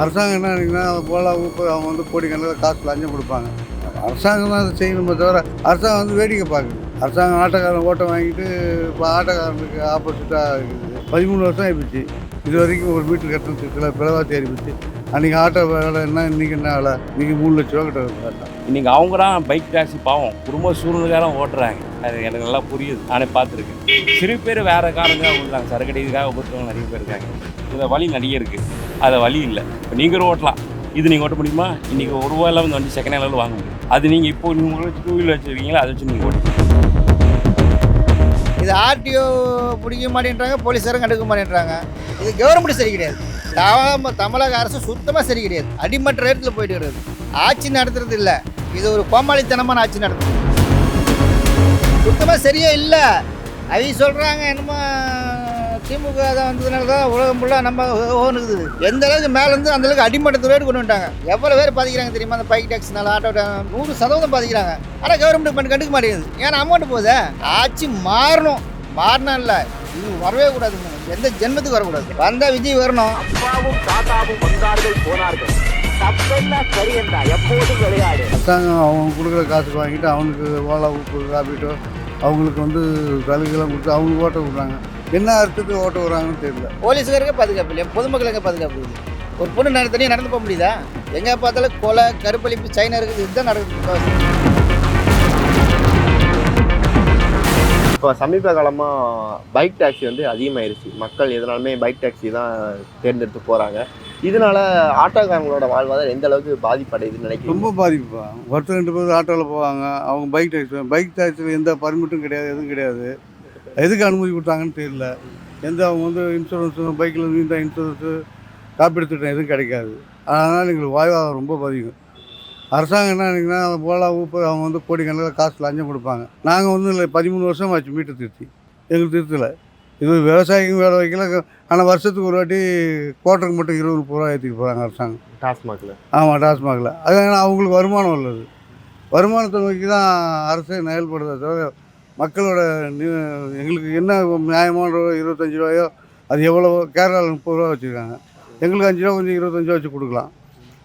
அரசாங்கம் என்ன நினைக்குன்னா போலா ஊப்பு அவங்க வந்து கோடிக்கணக்கில் காசு லஞ்சம் கொடுப்பாங்க. அரசாங்கம் தான் அதை செய்யணுமே தவிர அரசாங்கம் வந்து வேடிக்கை பார்க்குது. அரசாங்கம் ஆட்டோக்காரன் ஓட்டை வாங்கிட்டு இப்போ ஆட்டோக்காரனுக்கு ஆப்போசிட்டாக இருக்குது. 13 வருஷம் ஆகிப்போச்சு. இது வரைக்கும் ஒரு மீட்டர் கட்டணத்துக்குள்ள விலைவாசி ஏறிப்போச்சு. அன்றைக்கி ஆட்டோ வேலை என்ன, இன்றைக்கி என்ன வேலை? இன்றைக்கி 3 லட்ச ரூபா கிட்ட கேட்டான். இன்றைக்கி அவங்க தான் பைக் டாக்ஸி பாவம் குடும்ப சூழ்நிலைக்காரம் ஓட்டுறாங்க. அது எனக்கு நல்லா புரியுது, நானே பார்த்துருக்கேன். சிறு பேர் வேறு காரணங்காக ஓட்டுறாங்க, சரக்கடிக்காக ஓட்டுறவங்க நிறைய பேர் இருக்காங்க. இதில் வழி நிறைய இருக்குது, அதில் வழி இல்லை. இப்போ நீங்களும் ஓட்டலாம், இது நீங்கள் ஓட்ட முடியுமா? இன்றைக்கி ஒரு ரூபாயில் வந்து வண்டி செகண்ட் ஹேண்டில் வாங்க முடியும். அது நீங்கள் இப்போ நீங்கள் 2 வீலர் வச்சுருக்கீங்களா, அதை வச்சு நீங்கள் ஓட்டி. இது ஆர்டிஓ பிடிக்க மாட்டேன்றாங்க, போலீஸாரும் கண்டுக்க மாட்டேன்றாங்க. இது கவர்மெண்ட் சரி கிடையாது. தமிழக அரசு சுத்தமாக சரி கிடையாது. அடிமட்ட இடத்துல போயிட்டு இருக்கிறது. ஆட்சி நடத்துறது இல்லை, இது ஒரு கோமாளித்தனமான ஆட்சி நடத்துறது. சுத்தமாக சரியே இல்லை. அவங்க சொல்கிறாங்க என்னமோ திமுக தான் வந்ததுனால தான் உலகம் ஃபுல்லாக நம்ம ஓனுக்குது. எந்த அளவுக்கு மேலேருந்து அந்தளவுக்கு அடிமட்டத்து ரேட்டு கொண்டு வந்துட்டாங்க. எவ்வளோ பேர் பாதிக்கிறாங்க தெரியுமா? அந்த பைக் டாக்ஸினால ஆட்டோ 100% பாதிக்கிறாங்க. ஆனால் கவர்மெண்ட் கண்டுக்க மாட்டேங்குது. ஏன்னா அமௌண்ட் போகுது. ஆட்சி மாறணும், மாறினா இல்லை, இது வரவே கூடாதுங்க. எந்த ஜென்மத்துக்கு வரக்கூடாது. வந்தால் விஜய் வரணும். அப்பாவும் தாத்தாவும் வந்தார்கள் போனார்கள், தப்பெல்லாம் சரி என்றா எப்போதும் விளையாடு. அரசாங்கம் அவங்க கொடுக்குற காசுக்கு வாங்கிட்டு அவனுக்கு ஓலா ஊப்பு காப்பீட்டோ அவங்களுக்கு வந்து சலுகைலாம் கொடுத்து அவங்களுக்கு ஓட்ட விட்றாங்க. என்ன அர்த்தத்துக்கு ஓட்ட விட்றாங்கன்னு தெரியல. போலீஸுக்காரங்க பாதுகாப்பு இல்லையா? பொதுமக்களுக்கு பாதுகாப்பு இல்லை. ஒரு பொண்ணு தனியாக நடந்து போக முடியுதா? எங்கே பார்த்தாலும் கொலை, கருப்பளிப்பு, சைனா இருக்குது. இதுதான் நடக்குது. இப்போ சமீப காலமாக பைக் டாக்ஸி வந்து அதிகமாகிடுச்சு. மக்கள் எதனாலுமே பைக் டாக்ஸி தான் தேர்ந்தெடுத்து போகிறாங்க. இதனால ஆட்டோக்காரங்களோட வாழ்வாதாரம் எந்த அளவுக்கு பாதிப்படையுதுன்னு நினைக்கிறேன். ரொம்ப பாதிப்புப்பா. ஒருத்தர் 2 பேர் ஆட்டோவில் போவாங்க, அவங்க பைக் டாக்ஸியில் எந்த பர்மிட்டும் கிடையாது, எதுவும் கிடையாது. எதுக்கு அனுமதி கொடுத்தாங்கன்னு தெரியல. அவங்க வந்து இன்சூரன்ஸு, பைக்கில் நீண்ட இன்சூரன்ஸு, காப்பீடு திட்டம் எதுவும் கிடைக்காது. அதனால் எங்களுக்கு வாழ்வாதாரம் ரொம்ப பாதிக்கும். அரசாங்கம் என்ன நினைக்குன்னா போலா ஊப்பு அவங்க வந்து கோடிக்கணக்கில் காசு லஞ்சம் கொடுப்பாங்க. நாங்கள் வந்து இல்லை 13 வருஷம் ஆச்சு மீட்டர் திருத்தி, எங்களுக்கு திருத்தலை. இது விவசாயிக்கும் வேலை வைக்கல. ஆனால் வருஷத்துக்கு ஒரு வாட்டி குவார்ட்டருக்கு மட்டும் 20-30 ரூபா ஏற்றிட்டு போகிறாங்க அரசாங்கம் டாஸ்மாகில். ஆமாம், டாஸ்மாகில். அது ஏன்னா அவங்களுக்கு வருமானம் உள்ளது. வருமானத்தை நோக்கி தான் அரசே செயல்படுறதை தவிர மக்களோட எங்களுக்கு என்ன நியாயமான ரூபா 25 ரூபாயோ அது எவ்வளவோ. கேரளாவில் 30 ரூபா வச்சுருக்காங்க, எங்களுக்கு 5 ரூபா கொஞ்சம் 25 ரூபா வச்சு கொடுக்கலாம்.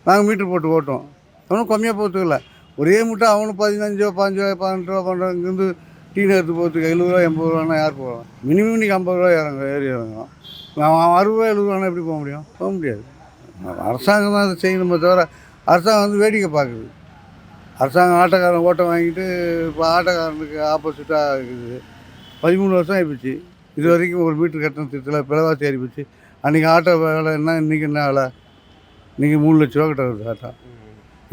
நாங்கள் மீட்டர் போட்டு ஓட்டோம். அவனும் கம்மியாக போகிறதுக்கு இல்லை, ஒரே மூட்டை அவனும் 15 ரூபா 5 ரூபா 18 ரூபா பண்ணுறாங்க. இங்கேருந்து டீ எடுத்து போகிறதுக்கு 70 ரூபா 80 ரூபான்னா யார் போவான்? மினிமம் இன்றைக்கி 50 ரூபா ஏறி இறங்கும். அவன் 60 ரூபா 70 ரூபானா எப்படி போக முடியும்? போக முடியாது. அரசாங்கம் தான் அதை செய்யணுமே தவிர அரசாங்கம் வந்து வேடிக்கை பார்க்குது. அரசாங்கம் ஆட்டோக்காரன் ஓட்டை வாங்கிட்டு இப்போ ஆட்டோக்காரனுக்கு ஆப்போசிட்டாக இருக்குது. 13 வருஷம் ஆகிப்போச்சு. இது வரைக்கும் ஒரு மீட்டர் கட்டணத்தில் விலைவாசி ஏறிப்போச்சு. அன்றைக்கி ஆட்டோ வேலை என்ன, இன்றைக்கி என்ன வேலை? இன்றைக்கி 3 லட்ச ரூபா கிட்ட வருது ஆட்டோ.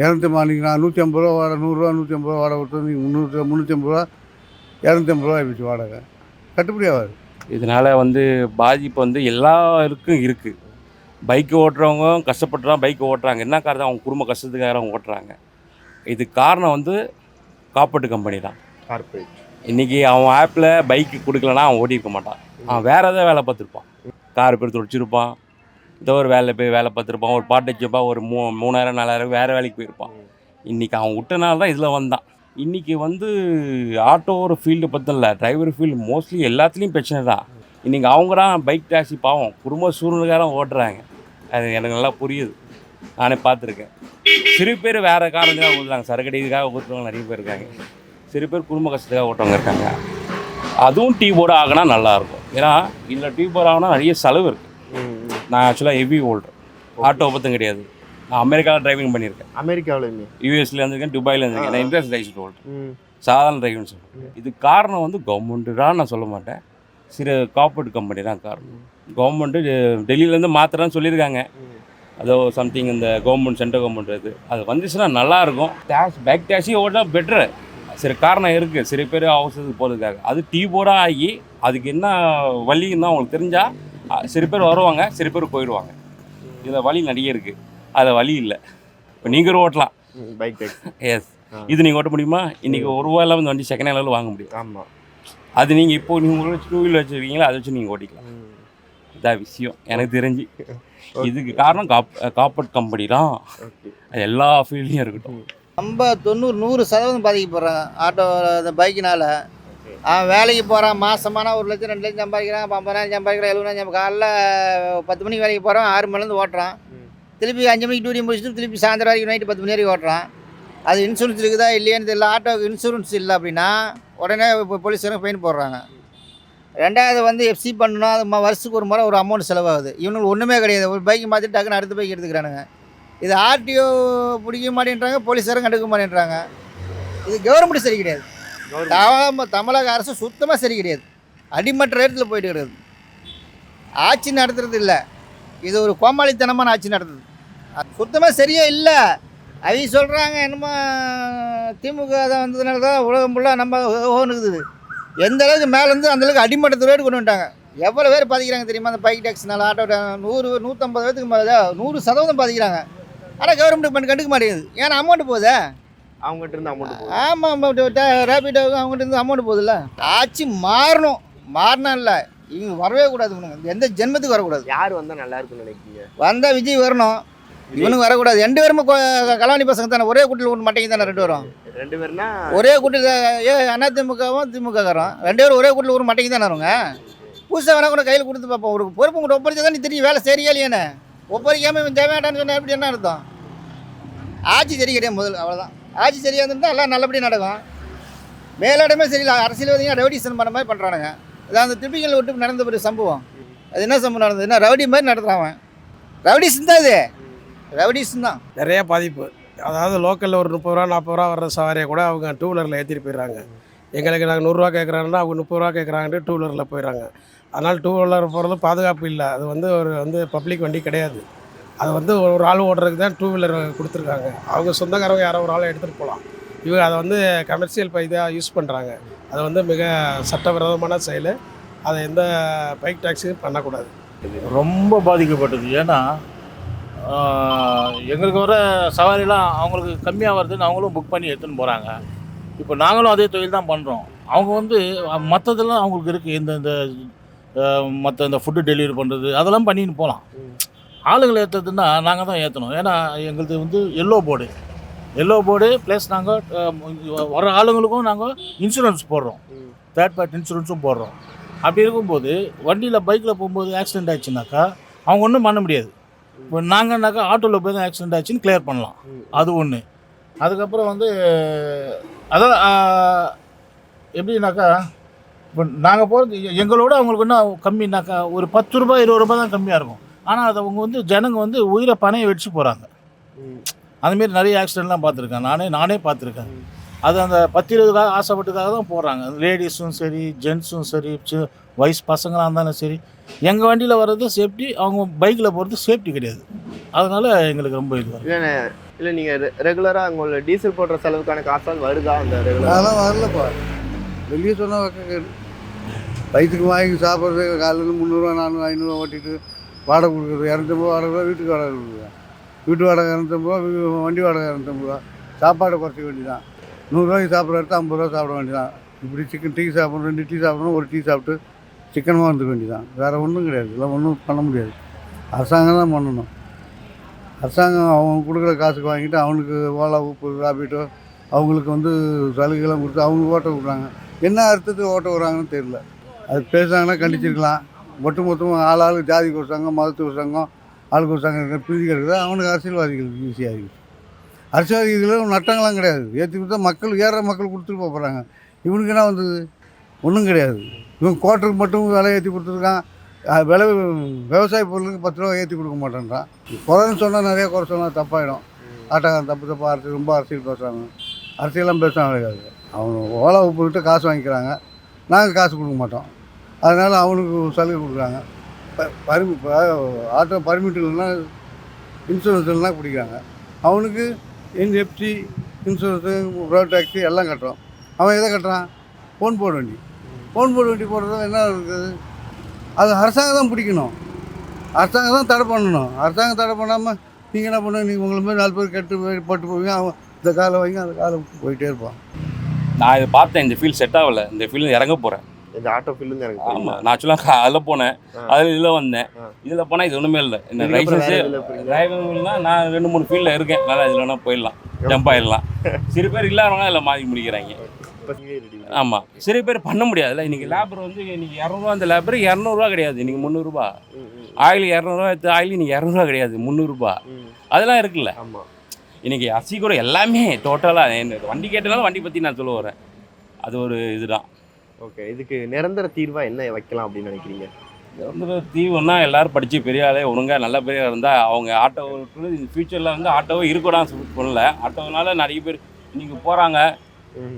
அன்றைக்கி நான் 150 ரூபா வாடகை, 100 ரூபா 150 ரூபா வாடகை கொடுத்தது. இன்றைக்கி 350 ரூபா 250 ரூபா ஆகிப்போச்சு வாடகை. கட்டுப்படி ஆகாது. இதனால் வந்து பாதிப்பு வந்து எல்லாருக்கும் இருக்குது. பைக்கு ஓட்டுறவங்க கஷ்டப்பட்டுறாங்க, பைக்கு ஓட்டுறாங்க. என்ன காரணம்? அவங்க குடும்ப கஷ்டத்துக்காக அவங்க ஓட்டுறாங்க. இதுக்கு காரணம் வந்து காப்பீட்டு கம்பெனி தான், கார்பரேட். இன்றைக்கி அவன் ஆப்பில் பைக்கு கொடுக்கலன்னா அவன் ஓட்டியிருக்க மாட்டான். அவன் வேறு எதாவது வேலை பார்த்துருப்பான், கார் பேர் துடைச்சிருப்பான், ஏதோ ஒரு வேலை போய் வேலை பார்த்துருப்பான், ஒரு பாட்டு வச்சுருப்பான், ஒரு 3000 4000 வேறு வேலைக்கு போயிருப்பான். இன்றைக்கி அவன் விட்டனால தான் இதில் வந்தான். இன்றைக்கி வந்து ஆட்டோ ஒரு ஃபீல்டு பற்றி இல்லை, டிரைவர் ஃபீல்டு மோஸ்ட்லி எல்லாத்துலேயும் பிரச்சனை தான். இன்றைக்கி அவங்க தான் பைக் டாக்ஸி பாவம் குடும்ப சூழ்நிலைக்காரம் ஓட்டுறாங்க. அது எனக்கு நல்லா புரியுது, நானே பார்த்துருக்கேன். சிறு பேர் வேறு காரணத்துக்காக ஓட்டுறாங்க, சரக்கடிக்காக ஓட்டுறவங்க நிறைய பேர் இருக்காங்க. சிறு பேர் குடும்ப கஷ்டத்துக்காக ஓட்டுறவங்க இருக்காங்க. அதுவும் டீ போர்டு ஆகினா நல்லாயிருக்கும். ஏன்னா இதில் டீ போர்டு ஆகினா நிறைய செலவு இருக்குது. நான் ஆக்சுவலாக ஹெவி ஓல்டர், ஆட்டோ பற்றும் கிடையாது. நான் அமெரிக்காவில் டிரைவிங் பண்ணியிருக்கேன். அமெரிக்காவிலேயுமே, யூஎஸ்ல இருந்திருக்கேன், துபாயில் இருந்திருக்கேன். நான் இன்ட்ரெஸ்ட் லைசன்ஸ் ஓல்டர், சாதாரண டிரைவிங் சொல்கிறேன். இது காரணம் வந்து கவர்மெண்ட்டு தான் நான் சொல்ல மாட்டேன், சில கார்பரேட் கம்பெனி தான் காரணம். கவர்மெண்ட்டு டெல்லியிலேருந்து மாத்திரன்னு சொல்லியிருக்காங்க. அதோ சம்திங் இந்த கவர்மெண்ட், சென்ட்ரல் கவர்மெண்ட் அது வந்துச்சுன்னா நல்லாயிருக்கும். பைக் டாக்ஸி ஓட்டினா பெட்ரு. சில காரணம் இருக்குது, சில பேர் அவசரத்துக்கு போகிறதுக்காக. அது டீ போர்டாக ஆகி அதுக்கு என்ன வழின்னு தான் அவங்களுக்கு தெரிஞ்சால் சில பேர் வருவாங்க, சில பேர் போயிடுவாங்க. இதில் வழி நிறைய இருக்குது, அதில் வழி இல்லை. இப்போ நீங்கள் ஓட்டலாம் பைக் டாக்ஸி. எஸ், இது நீங்கள் ஓட்ட முடியுமா? இன்றைக்கி ஒரு ரூபாயில் வந்து வண்டி செகண்ட் ஹேண்டில் வாங்க முடியும். ஆமாம், அது நீங்கள் இப்போது நீங்கள் 2 வீலர் வச்சுருக்கீங்களா, அதை வச்சு நீங்கள் ஓட்டிக்கலாம். இதான் விஷயம் எனக்கு தெரிஞ்சு. இதுக்கு காரணம் கார்பரேட் கம்பெனி தான். அது எல்லா ஃபீல்ட்லையும் இருக்கட்டும். 50, 90, 100% பாதிக்கப்படுறாங்க ஆட்டோ இந்த பைக்கினால். அவன் வேலைக்கு போகிறான், மாதமானா 1 லட்சம் 2 லட்சம் சம்பாதிக்கிறான், 50,000 சம்பாதிக்கிறான், 70,000 காலைல 10 மணிக்கு வேலைக்கு போகிறான், 6 மணிலேருந்து ஓட்டுறான். திருப்பி 5 மணிக்கு டியூட்டி முடிச்சுட்டு திருப்பி சாயந்தரம் வரைக்கும் நைட்டு 10 மணி வரைக்கும் ஓட்டுறான். அது இன்சூரன்ஸ் இருக்குதா இல்லையான்னு தெரியல. ஆட்டோவுக்கு இன்சூரன்ஸ் இல்லை அப்படின்னா உடனே இப்போ போலீஸாரங்க ஃபைன் போடுறாங்க. ரெண்டாவது வந்து எஃப்சி பண்ணணும், அது வருஷத்துக்கு ஒரு முறை ஒரு அமௌண்ட் செலவாகுது. இவனுக்கு ஒன்றுமே கிடையாது. ஒரு பைக் மாற்றிட்டு டக்குன்னு அடுத்த பைக் எடுத்துக்கிறானுங்க. இது ஆர்டிஓ பிடிக்க மாட்டேன்றாங்க, போலீஸாரும் கண்டுக்க மாட்டேன்றாங்க. இது கவர்மெண்ட் சரி கிடையாது. தமிழக அரசு சுத்தமாக சரி கிடையாது. அடிமட்ட ரேட்டில் போயிட்டு கிடையாது. ஆட்சி நடத்துறது இல்லை, இது ஒரு கோமாளித்தனமான ஆட்சி நடத்துது. சுத்தமாக சரியே இல்லை. அவங்க சொல்கிறாங்க என்னமோ திமுக தான் வந்ததுனால தான் உலகம் ஃபுல்லாக நம்ம ஓனுக்குது. எந்த அளவுக்கு மேலேருந்து அந்தளவுக்கு அடிமட்டத்து ரேட்டு கொண்டு வந்துட்டாங்க. எவ்வளோ பேர் பாதிக்கிறாங்க தெரியுமா? அந்த பைக் டேக்ஸ்னால ஆட்டோ 100-150 பேருக்கு மேலே 100% பாதிக்கிறாங்க. ஆனால் கவர்மெண்ட் கண்டுக்க மாட்டேங்குது. ஏன்னா அமௌண்ட்டு போகுதே, அவங்ககிட்ட இருந்து அமௌண்ட். ஆமாம், ரேபிடோவுக்கு அவங்ககிட்ட இருந்து அமௌண்ட் போகுதுல்ல. ஆட்சி மாறணும். மாறினா இல்லை, இவங்க வரவே கூடாது. இவனுங்க எந்த ஜென்மத்துக்கு வரக்கூடாது. யார் வந்தால் நல்லா இருக்குன்னு நினைக்கிறீங்க? வந்தால் விஜய் வரணும், இவனுக்கு வரக்கூடாது. 2 பேருமே கலாணி பசங்க தானே, ஒரே கூட்டில் ஒன்று மாட்டேங்க தானே 2 பேரும். 2 பேர்னா ஒரே கூட்டில் அதிமுகவும் திமுககாரம் 2 பேரும் ஒரே கூட்டில் ஒரு மாட்டேங்க தானே வருங்க. புதுசாக வேணா கூட கையில் கொடுத்து பார்ப்போம். ஒரு பொறுப்பு கூட ஒப்பறிச்சா தான் நீ தெரியும் வேலை சரியா இல்லையானே. ஒப்பறிக்காமல் இவன் தேவையாட்டான்னு சொன்னால் எப்படி என்ன அர்த்தம்? ஆட்சி சரி கிடையாது முதல்ல, அவ்வளோதான். ஆட்சி சரியாக இருந்துட்டால் எல்லாம் நல்லபடியாக நடக்கும். மேலிடமே சரியில்லை. அரசியல்வாதிங்க ரெவடிஷன் பண்ண மாதிரி பண்ணுறானுங்க. அதான் அந்த திப்பிகள் விட்டு நடந்த ஒரு சம்பவம். அது என்ன சம்பவம் நடந்தது? என்ன ரவுடி மாதிரி நடத்துகிறான். ரவுடிஷன் தான் இது, ரவுடிஷன் தான். நிறையா பாதிப்பு. அதாவது லோக்கலில் ஒரு 30 ரூபா 40 ரூபா வர்ற சவாரியை கூட அவங்க 2 வீலரில் ஏற்றிட்டு போயிடுறாங்க. எங்களுக்கு நாங்கள் 100 ரூபா கேட்குறாங்கன்னா அவங்க 30 ரூபா கேட்குறாங்கன்ட்டு 2 வீலரில் போயிடுறாங்க. அதனால் 2 வீலர் போகிறது பாதுகாப்பு இல்லை. அது ஒரு பப்ளிக் வண்டி கிடையாது. அது ஒரு ஆள் ஓடுறதுக்கு தான் 2 வீலர் கொடுத்துருக்காங்க. அவங்க சொந்தக்காரங்க யாரோ ஒரு ஆளை எடுத்துகிட்டு போகலாம். இவங்க அதை கமர்ஷியல் இதாக யூஸ் பண்ணுறாங்க. அது மிக சட்டவிரோதமான செயல். அதை எந்த பைக் டாக்ஸியும் பண்ணக்கூடாது. ரொம்ப பாதிக்கப்பட்டது. ஏன்னா எங்களுக்கு வர சவாரிலாம் அவங்களுக்கு கம்மியாக வருதுன்னு அவங்களும் புக் பண்ணி எடுத்துன்னு போகிறாங்க. இப்போ நாங்களும் அதே தொழில் தான் பண்ணுறோம். அவங்க மற்றதெல்லாம் அவங்களுக்கு இருக்குது. இந்த மற்ற இந்த ஃபுட்டு டெலிவரி பண்ணுறது அதெல்லாம் பண்ணின்னு போகலாம். ஆளுங்களை ஏற்றுறதுன்னா நாங்கள் தான் ஏற்றணும். ஏன்னா எங்களுக்கு எல்லோ போர்டு ப்ளஸ் நாங்கள் வர ஆளுங்களுக்கும் நாங்கள் இன்சூரன்ஸ் போடுறோம், தேர்ட் பார்ட்டி இன்சூரன்ஸும் போடுறோம். அப்படி இருக்கும்போது வண்டியில் பைக்கில் போகும்போது ஆக்சிடெண்ட் ஆச்சுனாக்கா அவங்க ஒன்றும் பண்ண முடியாது. இப்போ நாங்கள்னாக்கா ஆட்டோவில் போய் தான் ஆக்சிடெண்ட் ஆச்சுன்னு கிளியர் பண்ணலாம். அது ஒன்று. அதுக்கப்புறம் அதான் எப்படின்னாக்கா இப்போ நாங்கள் போகிறது எங்களோட அவங்களுக்கு இன்னும் கம்மினாக்கா ஒரு 10 ரூபா 20 ரூபா தான் கம்மியாக இருக்கும். ஆனால் அதை அவங்க ஜனங்க உயிரை பணையை வச்சு போகிறாங்க. அதுமாரி நிறைய ஆக்சிடெண்ட்லாம் பார்த்துருக்கேன். நானே பார்த்துருக்கேன். அது அந்த 10-20 ஆசைப்பட்டதுக்காக தான் போடுறாங்க. லேடிஸும் சரி, ஜென்ஸும் சரி, வயசு பசங்களாக இருந்தாலும் சரி. எங்கள் வண்டியில் வர்றது சேஃப்டி, அவங்க பைக்கில் போகிறது சேஃப்டி கிடையாது. அதனால் எங்களுக்கு ரொம்ப இது இல்லை நீங்கள் ரெகுலராக உங்களோட டீசல் போடுற செலவுக்கான காசால் வருதா? அந்த ரெகுலர் அதெல்லாம் வரலப்பா. வெளியே சொன்னால் வைக்க வயிற்றுக்கு வாங்கி சாப்பிட்றது காலையில் 300 400 500 ஓட்டிட்டு வாடகை கொடுக்குறது 250 வாடகை, வீட்டுக்கு வாடகை கொடுக்குறேன். வீட்டு வாடகை 250, வண்டி வாடகை 250. சாப்பாடை குறைச்சிக்க வேண்டியதான். 100 ரூபாய்க்கு சாப்பிட்ற இடத்த 50 ரூபா சாப்பிட வேண்டியதான். இப்படி டீ சாப்பிட்றோம், 2 டீ சாப்பிட்றோம், ஒரு டீ சாப்பிட்டு சிக்கனமாக வந்துக்க வேண்டியதான். வேறு ஒன்றும் கிடையாது. இதெல்லாம் ஒன்றும் பண்ண முடியாது. அரசாங்கம் தான் பண்ணணும். அரசாங்கம் அவங்க கொடுக்குற காசுக்கு வாங்கிட்டு அவனுக்கு ஓலா உப்பு ராபிட்டோ அவங்களுக்கு சலுகைலாம் கொடுத்து அவங்க ஓட்ட விட்றாங்க. என்ன அர்த்தத்துக்கு ஓட்ட விட்றாங்கன்னு தெரியல. அது பேசுகிறாங்கன்னா கண்டிச்சிருக்கலாம். மொத்தமாக ஆளுக்கு ஜாதிக்கு ஒரு சங்கம், மதத்துக்கு ஒரு சங்கம், ஆளுக்கு ஒரு சங்கம் பிரிதி கிடக்குது. அவனுக்கு அரசியல்வாதிகளுக்கு ஈஸியாக இருக்குது. அரசியல்வாதிகளும் நட்டங்கள்லாம் கிடையாது. ஏற்றி கொடுத்தா ஏற மக்கள் கொடுத்துட்டு போகிறாங்க. இவனுக்கு என்ன வந்தது? ஒன்றும் கிடையாது. இவன் கோட்டருக்கு மட்டும் விலை ஏற்றி கொடுத்துருக்கான். விவசாய பொருளுக்கு 10 ரூபா ஏற்றி கொடுக்க மாட்டேன்றான். குறைன்னு சொன்னால் நிறைய குறை சொன்னால் தப்பாயிடும். ஆட்டோக்காரன் தப்பாக ரொம்ப அரசியல் பேசுகிறாங்க. அரசியலாம் பேசுகிறாங்க கிடையாது. அவங்க ஓலா உப்புக்கிட்ட காசு வாங்கிக்கிறாங்க, நாங்கள் காசு கொடுக்க மாட்டோம். அதனால் அவனுக்கு சலுகை கொடுக்குறாங்க. இப்போ ஆட்டோ பர்மிட் இல்லைன்னா இன்சூரன்ஸ் இல்லைனா பிடிக்கிறாங்க. அவனுக்கு எஃப்சி இன்சூரன்ஸு ரோட் டாக்ஸி எல்லாம் கட்டுறோம். அவன் எதை கட்டுறான்? ஃபோன் போட வண்டி போடுறதுல என்ன இருக்குது? அது அரசாங்கம் தான் பிடிக்கணும். அரசாங்கம் தான் தடை பண்ணணும். அரசாங்கம் தடை பண்ணாமல் நீங்கள் என்ன பண்ண, நீங்கள் உங்களை மாதிரி 4 பேர் கெட்டு போட்டு போவீங்க. அவன் இந்த காலை வாங்கி அந்த காலை போயிட்டே இருப்பான். நான் இதை பார்த்தேன். இந்த ஃபீல்டு செட் ஆகலை. இந்த ஃபீல்டு இறங்க போகிறேன். இந்த ஆட்டோ ஃபீல்டு எனக்கு ஆமாம். நான் ஆக்சுவலாக அதில் போனேன், இதில் வந்தேன். இதில் போனால் இது ஒன்றுமே இல்லை. இந்த லைசன்ஸு டிரைவிங்னா நான் 2-3 ஃபீல்டில் இருக்கேன். நல்லா இதில் வேணால் போயிடலாம், ஜம்ப் ஆகிடலாம். சில பேர் இல்லாதவங்க அதில் மாறி முடிக்கிறாங்க. ஆமாம், சில பேர் பண்ண முடியாதுல்ல. இன்றைக்கி லேபர் இன்றைக்கி 200 ரூபா, அந்த லேபர் 200 ரூபா கிடையாது, இன்றைக்கி 300 ரூபா. ஆயில் 200 எடுத்து ஆயில் இன்னைக்கு 200 கிடையாது 300 அதெல்லாம் இருக்குல்ல. ஆமாம். இன்னைக்கு அரிசி கூட எல்லாமே டோட்டலாக வண்டி கேட்டனால வண்டி பற்றி நான் சொல்ல வரேன். அது ஒரு இதுதான். ஓகே, இதுக்கு நிரந்தர தீர்வா என்ன வைக்கலாம் அப்படின்னு நினைக்கிறீங்க? நிரந்தர தீவுன்னா எல்லாரும் படித்து பெரிய ஆளே ஒழுங்காக நல்ல பெரிய இருந்தால் அவங்க ஆட்டோவுக்கு ஃப்யூச்சரில் வந்து ஆட்டோவை இருக்கக்கூடாது சொல்லல. ஆட்டோனால நிறைய பேர் இன்றைக்கி போகிறாங்க.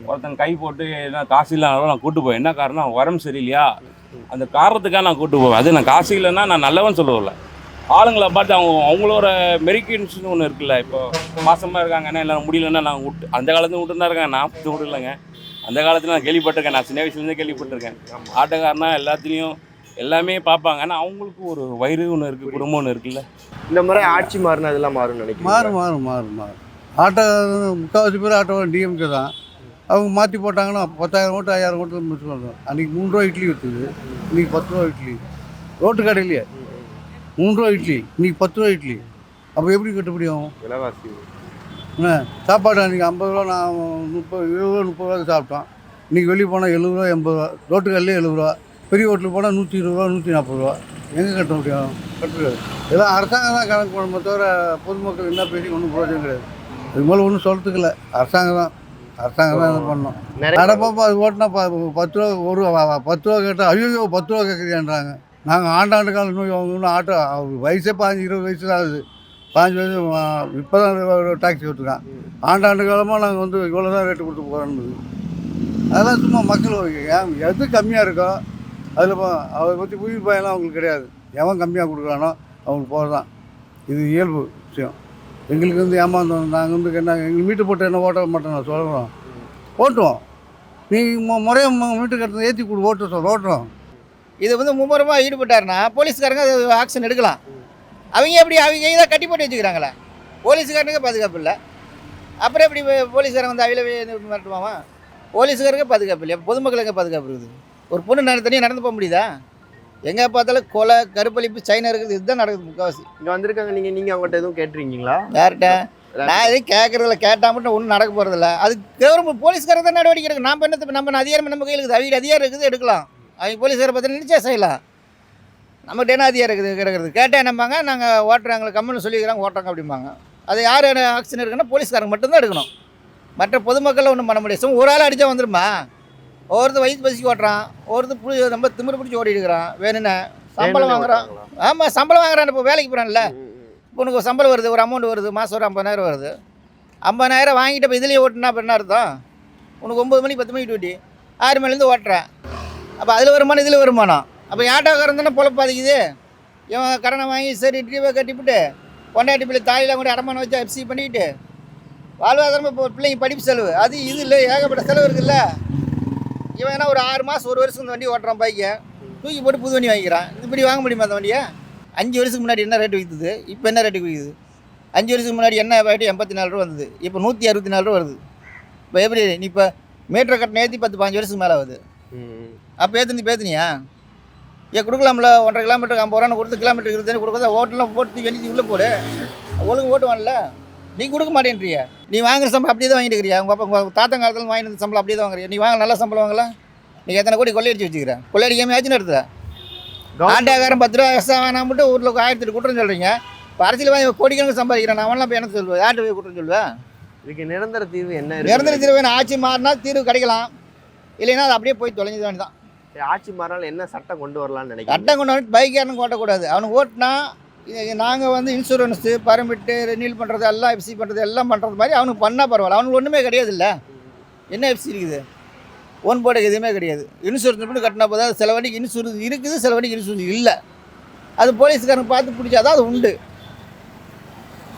ஒருத்தன் கை போட்டு என்ன காசு இல்லைனாலும் நான் கூட்டு போவேன். என்ன காரணம், உரம் சரியில்லையா, அந்த காரணத்துக்காக நான் கூட்டு போவேன். அது நான் காசு இல்லைன்னா நான் நல்லவன் சொல்லுவேன்ல. ஆளுங்களை பார்த்து அவங்களோட மெரிக்கன்ஸ்னு ஒன்று இருக்குல்ல. இப்போ மாசமாக இருக்காங்கன்னா இல்லை முடியலன்னா நான் விட்டு அந்த காலத்துல விட்டு தான் இருக்கேன். நான் விடலைங்க. அந்த காலத்தில் நான் கேள்விப்பட்டிருக்கேன். நான் சின்ன வயசுலேருந்தே கேள்விப்பட்டிருக்கேன். ஆட்டோக்காரனா எல்லாத்துலேயும் எல்லாமே பார்ப்பாங்க. ஆனால் அவங்களுக்கு ஒரு வயிறு ஒன்று இருக்குது, குடும்பம் ஒன்று இருக்குல்ல. இந்த முறை ஆட்சி மாறினா அதெல்லாம் மாறும்னு நினைக்கிறேன். மாறும். ஆட்டோ முக்கால்வாசி பேர் ஆட்டோ டிஎம்கே தான். அவங்க மாற்றி போட்டாங்கன்னா 10,000 ஓட்டு 5,000 ஓட்டு மிஸ் பண்ணுறோம். அன்றைக்கி 3 ரூபா இட்லி விற்றுது, இன்றைக்கி 10 ரூபா இட்லி. ரோட்டு கடையிலையே 3 ரூபா இட்லி, இன்றைக்கி 10 ரூபா இட்லி. அப்போ எப்படி கட்டுப்படி ஆகும்? விலைவாசி என்ன சாப்பாடு அன்றைக்கி 50 ரூபா, நான் 20 ரூபாய்க்கு சாப்பிட்டோம். இன்றைக்கி வெளியே போனால் 70 ரூபா 80 ரூபா, ரோட்டு கடையிலே 70 ரூபா. பெரிய ஹோட்டலுக்கு போனால் 120 ரூபா 140 ரூபா. எங்கே கட்ட முடியும்? கட்டுறது இதெல்லாம் அரசாங்கம் தான் கணக்கு பண்ணணுமே தவிர பொதுமக்கள் என்ன பேசி ஒன்றும் பிரயோஜனம் கிடையாது. இது மேலே ஒன்றும் சொல்கிறதுக்கு இல்லை. அரசாங்கம் தான் என்ன பண்ணணும். நடப்பாப்பா அது ஓட்டினா 10 ரூபா 10 ரூபா கேட்டால் ஐயோ 10 ரூபா கேட்குறியான்றாங்க. நாங்கள் ஆண்டாண்டு காலம் இன்னும் ஆட்டோ வயசே 15-20 வயசு தான் ஆகுது. 15 வயசு இப்போ தான் டாக்ஸி ஓட்டுருக்கான். ஆண்டாண்டு காலமாக நாங்கள் வந்து இவ்வளோ தான் ரேட்டு கொடுத்து போகிறோன்னு. அதெல்லாம் சும்மா மக்கள் எது கம்மியாக இருக்கோ அதில் அதை பற்றி உயிர் பயம்லாம் அவங்களுக்கு கிடையாது. எவன் கம்மியாக கொடுக்குறானோ அவங்களுக்கு போகிறதான். இது இயல்பு விஷயம். எங்களுக்கு வந்து ஏமாந்தோம். நாங்கள் வந்து என்ன எங்கள் மீட்டு போட்டு என்ன ஓட்ட மாட்டோம் நான் சொல்கிறோம். ஓட்டுவோம். நீங்கள் முறையாக மீட்டு கட்டணத்தை ஏற்றி கொடு ஓட்டுறோம். இது வந்து மும்முரமாக ஈடுபட்டாருன்னா போலீஸ்காரங்க அது ஆக்ஷன் எடுக்கலாம். அவங்க தான் கட்டி போட்டு வச்சுக்கிறாங்களே. போலீஸுக்காரனுக்கு பாதுகாப்பு இல்லை. அப்புறம் எப்படி போலீஸ்காரங்க வந்து அவையில மிரட்டுவான்? போலீஸுக்காரங்க பாதுகாப்பு இல்லையா? பொதுமக்களுக்கு பாதுகாப்பு இருக்குது. ஒரு பொண்ணு தனியாக நடந்து போக முடியுதா? எங்கே பார்த்தாலும் கொலை, கருப்பளிப்பு, சைனா இருக்குது. இதுதான் நடக்குது முக்கால்வாசி. இங்கே வந்திருக்காங்க. நீங்கள் அவங்கள்ட்ட எதுவும் கேட்டிருக்கீங்களா? யார்கிட்ட? நான் எதுவும் கேட்குறதில்ல. கேட்டால் மட்டும் ஒன்றும் நடக்க போகிறதில்ல. அது கவர்மெண்ட் போலீஸ்காரங்க தான் நடவடிக்கை எடுக்கும். நாம் என்ன நம்ம அதிகாரம் நம்ம கையில் இருக்குது. அவங்க அதிகாரம் இருக்குது எடுக்கலாம். அவங்க போலீஸ்காரை பற்றி நினச்சா செய்யலாம். நம்மகிட்ட என்ன அதிகாரம் இருக்குது கிடக்கிறது? கேட்டால் என்னம்பாங்க, நாங்கள் ஓட்டுறாங்களை கம்முன்னு சொல்லிக்கிறாங்க ஓட்டுறாங்க அப்படிம்பாங்க. அது யார் ஆக்ஷன் இருக்குன்னா போலீஸ்காரங்க மட்டும்தான் எடுக்கணும். மற்ற பொதுமக்கள் ஒன்றும் பண்ண முடியாது. ஒரு ஆள் அடித்தா வந்துருமா? ஒவ்வொருத்தர் வயிற்று பசிக்கு ஓட்டுறான், ஒவ்வொருத்தர் நம்ம திமிரு பிடிச்சி ஓடிட்டு இருக்கிறான். வேணும்னா சம்பளம் வாங்குறான். ஆமாம், சம்பளம் வாங்குறான். இப்போ வேலைக்கு போகிறான்ல, இப்போ உனக்கு சம்பளம் வருது, ஒரு அமௌண்ட் வருது, மாதம் ஒரு 50,000 வருது. 50,000 வாங்கிட்டு இப்போ இதுலேயே ஓட்டுனா இப்போ என்ன அர்த்தம்? உனக்கு 9 மணி 10 மணிக்கு டியூட்டி, 6 மணிலேருந்து ஓட்டுறேன். அப்போ அதில் வருமானம் இதில் வருமானம். அப்போ ஆட்டோக்காரன் தானே பொழப்பு பாதிக்குது. இவன் கடனை வாங்கி சரி டியூவை கட்டிவிட்டு பொண்டாட்டி பிள்ளை தாலியில் கூட அடமானம் வச்சு எஃப்சி பண்ணிக்கிட்டு வாழ்வாதாரமாக இப்போ பிள்ளைங்க படிப்பு செலவு அது இது இல்லை, ஏகப்பட்ட செலவு இருக்குல்ல. இவன் என்ன ஒரு 6 மாதம் 1 வருஷம் இந்த வண்டி ஓட்டுறான். பைக்கை தூக்கி போட்டு புது வண்டி வாங்கிக்கிறான். இப்படி வாங்க முடியுமா அந்த வண்டியை? 5 வருஷத்துக்கு முன்னாடி என்ன ரேட்டு விற்குது, இப்போ என்ன ரேட்டுக்கு விற்குது? 5 வருஷத்துக்கு முன்னாடி என்ன ரேட்டு 84 ரூபா வந்தது, இப்போ 164 ரூபா வருது. இப்போ எப்படி நீ இப்போ மீட்டர் கட்டணம் ஏற்றி 10-15 வருஷத்துக்கு மேலே ஆகுது. அப்போ பேத்துனியா? ஏன் கொடுக்கலாம்ல? 1.5 கிலோமீட்டருக்கு 50 ரூபா கொடுத்து கிலோமீட்டருக்கு 20 கொடுக்குறதா ஓட்டெல்லாம் போட்டு வெண்ணி உள்ளே போடு. ஒழுங்கு ஓட்டுவான்ல. நீ கொடுக்க மாட்டேன்றிய. நீ வாங்குற சம்பளம் அப்படியே தான் வாங்கிட்டு இருக்கிறியா? உங்கள் அப்பா உங்கள் தாத்தா காலத்தில் வாங்கிட்டு வந்த சம்பளம் அப்படியே தான் வாங்குறியா? நீ வாங்க நல்ல சம்பளம் வாங்கலாம். நீ எத்தனை கோடி கொள்ளையடிச்சு வச்சுக்கிறேன்? கொள்ளையடிக்காமல் ஆச்சுன்னு எடுத்துற. ஆண்டாக்காரன் 10 ரூபா எக்ஸ்ட்ரா வேணாம் மட்டும் ஊரில் 1008 குற்றம் சொல்கிறீங்க. இப்போ அரசியல் வாங்கி கோடிக்கணக்கு சம்பாதிக்கிறேன். அவன்லாம் இப்போ என்ன சொல்லுவேன்? யார்கிட்ட போய் குற்றம் சொல்லுவேன்? இதுக்கு நிரந்தர தீர்வு என்ன? நிரந்தர தீர்வு ஆட்சி மாறினா தீர்வு கிடைக்கலாம். இல்லைன்னா அது அப்படியே போய் தொலைஞ்சது வேண்டியதான். ஆட்சி மாறினாலும் என்ன சட்டம் கொண்டு வரலாம்னு நினைக்கிறேன்? சட்டம் கொண்டு வந்து பைக்காரனுக்கு ஓட்டக்கூடாது. அவனுக்கு ஓட்டினா நாங்கள் வந்து இன்சூரன்ஸு பர்மிட்டு ரெனியூல் பண்ணுறது எல்லாம் எஃப்சி பண்ணுறது எல்லாம் பண்ணுறது மாதிரி அவனுக்கு பண்ணால் பரவாயில்ல. அவனுக்கு ஒன்றுமே கிடையாது. இல்லை என்ன எஃப்சி இருக்குது? ஓன் போர்டுக்கு எதுவுமே கிடையாது. இன்சூரன்ஸ் மட்டும் கட்டினா போதாவது. சில வண்டிக்கு இன்சூரன்ஸ் இருக்குது, சில வண்டிக்கு இன்சூரன்ஸ் இல்லை. அது போலீஸ்காரங்க பார்த்து பிடிச்சாதான் அது உண்டு.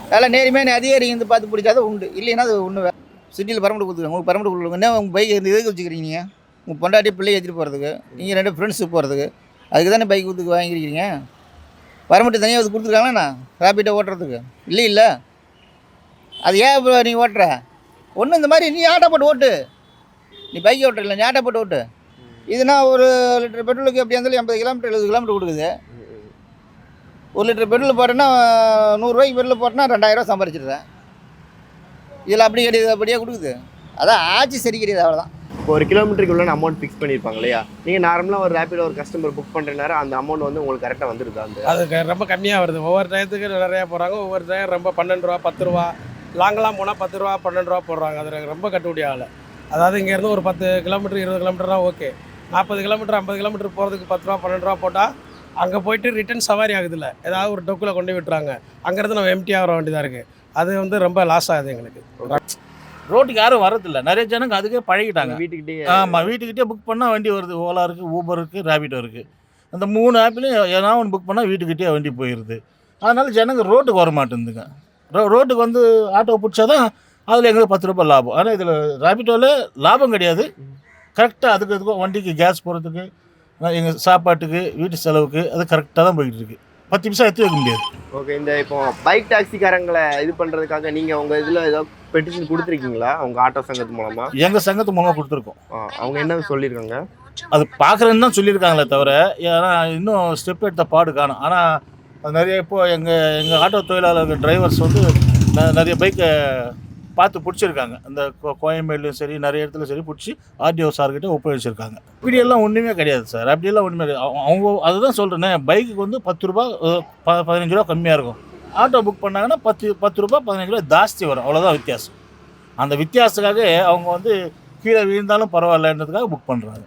அதெல்லாம் நேர்மையான அதிகாரி வந்து பார்த்து பிடிச்சாதான் உண்டு. இல்லைன்னா அது ஒன்று சிட்டியில் பர்மிட் கொடுத்துருங்க. உங்களுக்கு பர்மிட் கொடுக்குறீங்க. உங்கள் பைக் எதுக்கு வச்சுக்கிறீங்க? நீங்கள் உங்கள் பொண்டாட்டி பிள்ளையை ஏற்றிட்டு போகிறதுக்கு, நீங்கள் 2 ஃப்ரெண்ட்ஸுக்கு போகிறதுக்கு, அதுக்கு தானே பைக் கொடுத்து வாங்கிக்கிறீங்க. பர்மிட்டு தனியாக அது கொடுத்துருக்காங்கண்ணா ரேபிட்டை ஓட்டுறதுக்கு? இல்லை. அது ஏன் இப்போ நீ ஓட்டுற? ஒன்று இந்த மாதிரி நீ ஆட்டோ போட்டு ஓட்டு. நீ பைக் ஓட்டுறல, நீ ஆட்டோ போட்டு ஓட்டு. இதுனா 1 லிட்டர் பெட்ரோலுக்கு எப்படியா இருந்தாலும் 80 கிலோமீட்டர் 70 கிலோமீட்டர் கொடுக்குது. 1 லிட்டர் பெட்ரோல் போட்டேன்னா 100 ரூபாய்க்கு பெட்ரோல் போட்டேன்னா 2000 ரூபா சம்பாரிச்சிடுறேன். இதில் அப்படி கிடையாது, அப்படியே கொடுக்குது. அதான் ஆட்சி சரி கிடையாது, அவ்வளோதான். இப்போ ஒரு கிலோமீட்டருக்கு உள்ள அமௌண்ட் ஃபிக்ஸ் பண்ணியிருப்பாங்க இல்லையா? நீங்கள் நார்மலாக ஒரு ரேப்பிடோ ஒரு கஸ்டமர் புக் பண்ணுற நேரம் அந்த அமௌண்ட் வந்து உங்களுக்கு கரெக்டாக வந்துருது அந்த அது ரொம்ப கம்மியாக வருது. ஒவ்வொரு டயத்துக்கு நிறையா போகிறாங்க, ஒவ்வொரு டயம் ரொம்ப 12 ரூபா 10 ரூபா, லாங்கெலாம் போனால் 10 ரூபா 12 ரூபா போடுறாங்க. அது ரொம்ப கட்டுப்படி ஆகலை. அதாவது இங்கேருந்து ஒரு 10 கிலோமீட்டர் 20 கிலோமீட்டர்னா ஓகே, 40 கிலோமீட்டர் 50 கிலோமீட்டர் போகிறதுக்கு 10 ரூபா 12 ரூபா போட்டால் அங்கே போயிட்டு ரிட்டன் சவாரி ஆகுதுல்ல, ஏதாவது ஒரு டொக்கில் கொண்டு விட்டுறாங்க. அங்கேருந்து நம்ம எம்டியாக வர வேண்டியதாக இருக்குது. அது வந்து ரொம்ப லாஸ் ஆகுது எங்களுக்கு. ரோட்டுக்கு யாரும் வரதில்லை, நிறைய ஜனங்க அதுக்கே பழகிட்டாங்க. வீட்டுக்கிட்டே ஆமாம், வீட்டுக்கிட்டே புக் பண்ணால் வண்டி வருது. ஓலா இருக்குது, ஊபர் இருக்குது, ரேபிடோ இருக்குது. அந்த 3 ஆப்லேயும் ஏதாவது ஒன்று புக் பண்ணால் வீட்டுக்கிட்டே வண்டி போயிடுது. அதனால ஜனங்க ரோட்டுக்கு வர மாட்டேங்குதுங்க. ரோட்டுக்கு வந்து ஆட்டோ பிடிச்சா தான் அதில் எங்களுக்கு 10 ரூபாய் லாபம். ஆனால் இதில் ரேபிடோவில் லாபம் கிடையாது. கரெக்டாக அதுக்கு இதுக்கும் வண்டிக்கு கேஸ் போகிறதுக்கு, எங்கள் சாப்பாட்டுக்கு, வீட்டு செலவுக்கு அது கரெக்டாக தான் போய்கிட்டு இருக்குது. 10 நிமிஷம் எடுத்து வைக்க முடியாது. ஓகே. இந்த இப்போ பைக் டாக்ஸிக்காரங்களை இது பண்ணுறதுக்காக நீங்கள் உங்கள் இதில் ஏதோ பெட்டிஷன் கொடுத்துருக்கீங்களா உங்கள் ஆட்டோ சங்கத்து மூலமாக? எங்கள் சங்கத்து மூலமாக கொடுத்துருக்கோம். அவங்க என்ன சொல்லியிருக்காங்க? அது பார்க்குறேன்னு தான் சொல்லியிருக்காங்களே தவிர, ஏன்னா இன்னும் ஸ்டெப் எடுத்த பாடு காணும். ஆனால் அது நிறைய இப்போது எங்கள் ஆட்டோ தொழிலாளர்கள் டிரைவர்ஸ் வந்து நிறைய பைக்கை பார்த்து பிடிச்சிருக்காங்க. அந்த கோயம்பேடுலையும் சரி, நிறைய இடத்துல சரி பிடிச்சி ஆர்டிஓ சார்கிட்ட ஒப்படைச்சிருக்காங்க. இப்படியெல்லாம் ஒன்றுமே கிடையாது சார். அப்படியெல்லாம் ஒன்றுமே கிடையாது. அவங்க அதுதான் சொல்கிறேன்னே, பைக்குக்கு வந்து 10 ரூபா 15 ரூபா கம்மியாக இருக்கும். ஆட்டோ புக் பண்ணாங்கன்னா 10 ரூபா 15 ரூபா ஜாஸ்தி வரும். அவ்வளோதான் வித்தியாசம். அந்த வித்தியாசத்துக்காக அவங்க வந்து கீழே விழுந்தாலும் பரவாயில்லன்றதுக்காக புக் பண்ணுறாங்க.